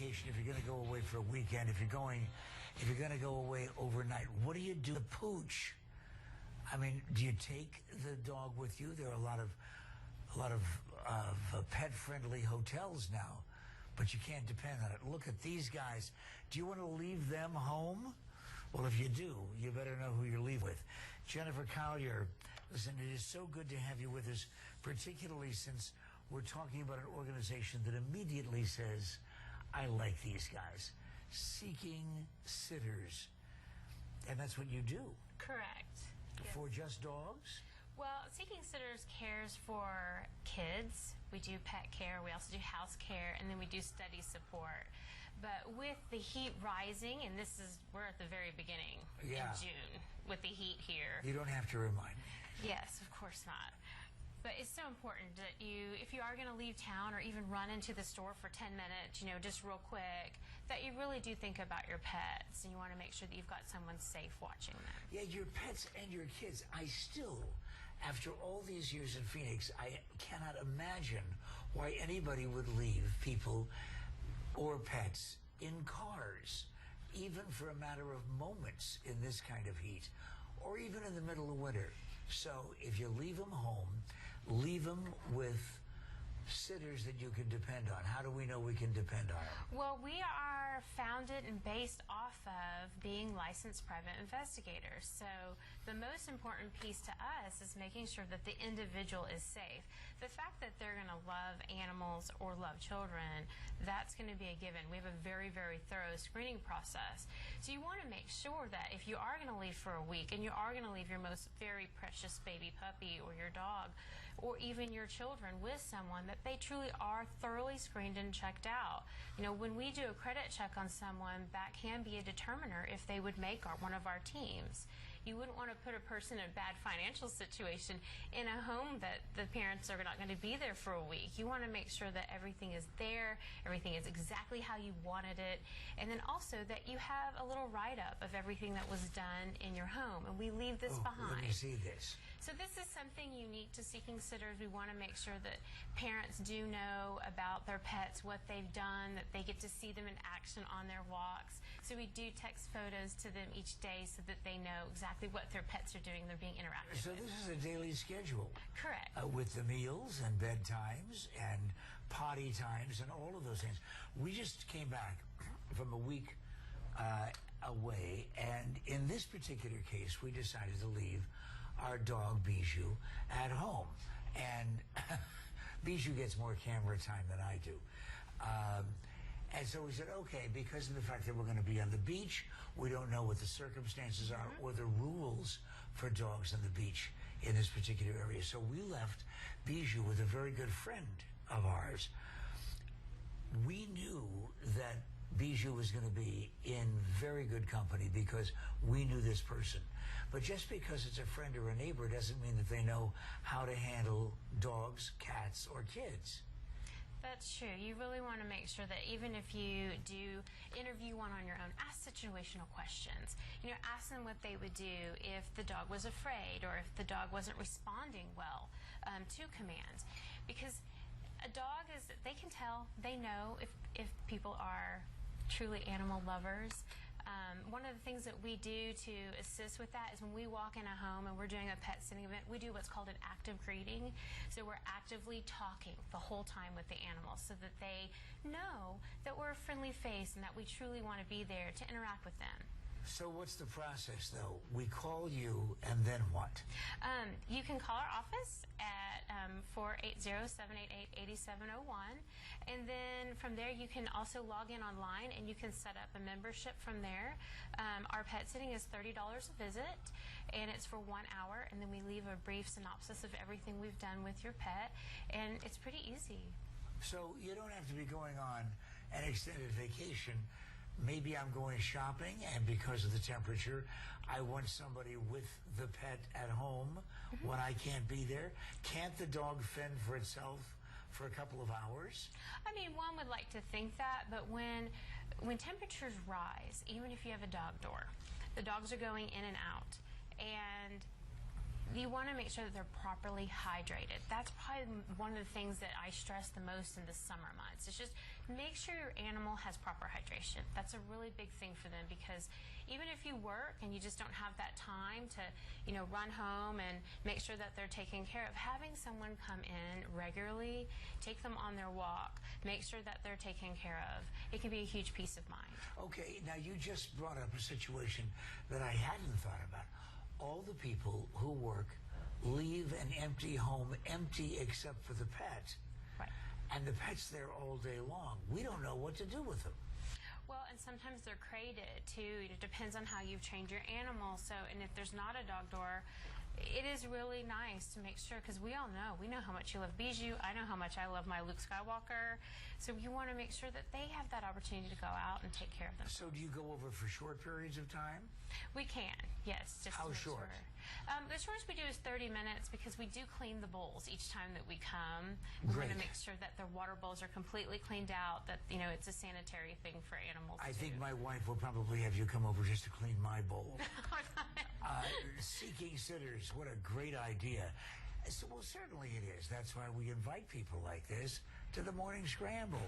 vacation, if you're going to go away for a weekend, if you're going to go away overnight, what do you do to pooch? I mean, do you take the dog with you? There are a lot of pet-friendly hotels now, but you can't depend on it. Look at these guys. Do you want to leave them home? Well, if you do, you better know who you're leaving with. Jennifer Collier, listen, it is so good to have you with us, particularly since we're talking about an organization that immediately says, I like these guys. Seeking Sitters. And that's what you do. Correct. For just dogs? Well, Seeking Sitters cares for kids. We do pet care, we also do house care, and then we do study support. But with the heat rising, and we're at the very beginning in June with the heat here. You don't have to remind me. Yes, of course not. But it's so important that if you are going to leave town or even run into the store for 10 minutes, just real quick, that you really do think about your pets, and you want to make sure that you've got someone safe watching them. Yeah, your pets and your kids. I still, after all these years in Phoenix, I cannot imagine why anybody would leave people or pets in cars, even for a matter of moments in this kind of heat, or even in the middle of winter. So if you leave them home, leave them with sitters that you can depend on. How do we know we can depend on them? Well, we are founded and based off of being licensed private investigators. So the most important piece to us is making sure that the individual is safe. The fact that they're going to love animals or love children, that's going to be a given. We have a very, very thorough screening process. So you want to make sure that if you are going to leave for a week and you are going to leave your most very precious baby puppy or your dog or even your children with someone, that they truly are thoroughly screened and checked out. When we do a credit check on someone, that can be a determiner if they would make one of our teams. You wouldn't want to put a person in a bad financial situation in a home that the parents are not going to be there for a week. You want to make sure that everything is there, everything is exactly how you wanted it, and then also that you have a little write-up of everything that was done in your home, and we leave this behind. Let me see this. So this is something unique to Seeking Sitters. We want to make sure that parents do know about their pets, what they've done, that they get to see them in action on their walks. So we do text photos to them each day so that they know exactly what their pets are doing, they're being interactive with. So this is a daily schedule. Correct. With the meals and bedtimes and potty times and all of those things. We just came back from a week away, and in this particular case, we decided to leave our dog Bijou at home. And Bijou gets more camera time than I do. And so we said, okay, because of the fact that we're going to be on the beach, we don't know what the circumstances are or the rules for dogs on the beach in this particular area. So we left Bijou with a very good friend of ours. We knew that Bijou was going to be in very good company because we knew this person. But just because it's a friend or a neighbor doesn't mean that they know how to handle dogs, cats, or kids. That's true. You really want to make sure that even if you do interview one on your own, ask situational questions. Ask them what they would do if the dog was afraid or if the dog wasn't responding well to commands. Because a dog they can tell, they know if people are truly animal lovers. One of the things that we do to assist with that is when we walk in a home and we're doing a pet sitting event, we do what's called an active greeting. So we're actively talking the whole time with the animals so that they know that we're a friendly face and that we truly want to be there to interact with them. So what's the process, though? We call you, and then what? You can call our office at 480-788-8701, and then from there you can also log in online and you can set up a membership from there. Our pet sitting is $30 a visit, and it's for 1 hour, and then we leave a brief synopsis of everything we've done with your pet, and it's pretty easy. So you don't have to be going on an extended vacation. Maybe I'm going shopping, and because of the temperature, I want somebody with the pet at home when I can't be there. Can't the dog fend for itself for a couple of hours? I mean, one would like to think that, but when temperatures rise, even if you have a dog door, the dogs are going in and out, and you want to make sure that they're properly hydrated. That's probably one of the things that I stress the most in the summer months. It's just make sure your animal has proper hydration. That's a really big thing for them, because even if you work and you just don't have that time to, run home and make sure that they're taken care of, having someone come in regularly, take them on their walk, make sure that they're taken care of, it can be a huge peace of mind. Okay, now you just brought up a situation that I hadn't thought about. All the people who work leave an empty home empty except for the pet. Right. And the pet's there all day long. We don't know what to do with them. Well, and sometimes they're crated too. It depends on how you've trained your animal. So, and if there's not a dog door, it is really nice to make sure, because we know how much you love Bijou. I know how much I love my Luke Skywalker. So you want to make sure that they have that opportunity to go out and take care of them. So do you go over for short periods of time? We can, yes. Just How short? The shortest we do is 30 minutes, because we do clean the bowls each time that we come. We want to make sure that their water bowls are completely cleaned out, that, it's a sanitary thing for animals. I think my wife will probably have you come over just to clean my bowl. Seeking Sitters, what a great idea. So, well, certainly it is. That's why we invite people like this to the Morning Scramble.